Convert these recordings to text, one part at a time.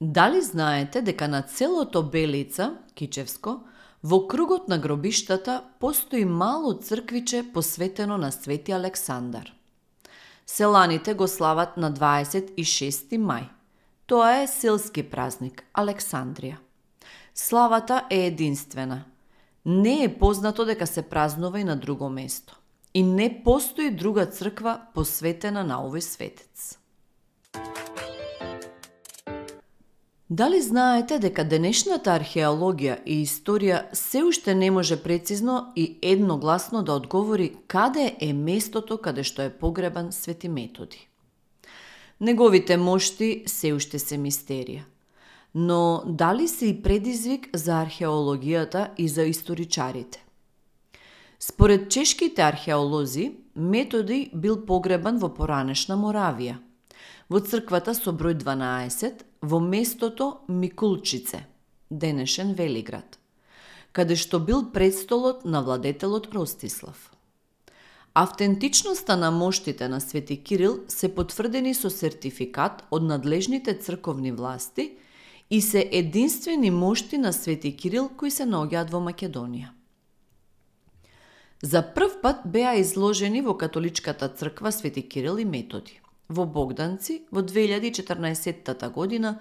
Дали знаете дека на целото Белица, Кичевско, во кругот на гробиштата постои мало црквиче посветено на Свети Александар? Селаните го слават на 26 мај. Тоа е селски празник, Александрија. Славата е единствена. Не е познато дека се празнува и на друго место. И не постои друга црква посветена на овој светец. Дали знаете дека денешната археологија и историја се уште не може прецизно и едногласно да одговори каде е местото каде што е погребан Свети Методи? Неговите мошти се уште се мистерија. Но дали се и предизвик за археологијата и за историчарите? Според чешките археолози, Методи бил погребан во поранешна Моравија, во црквата со број 12, во местото Микулчице, денешен Велиград, каде што бил престолот на владетелот Ростислав. Автентичноста на моштите на Свети Кирил се потврдени со сертификат од надлежните црковни власти и се единствени мошти на Свети Кирил кои се наоѓаат во Македонија. За прв пат беа изложени во католичката црква Свети Кирил и Методи во Богданци во 2014 година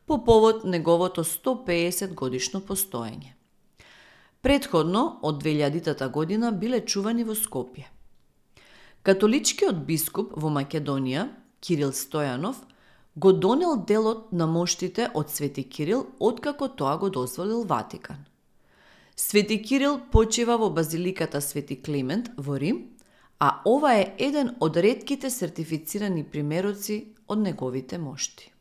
по повод неговото 150 годишно постоење. Претходно, од 2000 година биле чувани во Скопје. Католичкиот бискуп во Македонија, Кирил Стојанов, го донел делот на моштите од Свети Кирил откако тоа го дозволил Ватикан. Свети Кирил почива во базиликата Свети Климент во Рим, а ова е еден од ретките сертифицирани примероци од неговите мошти.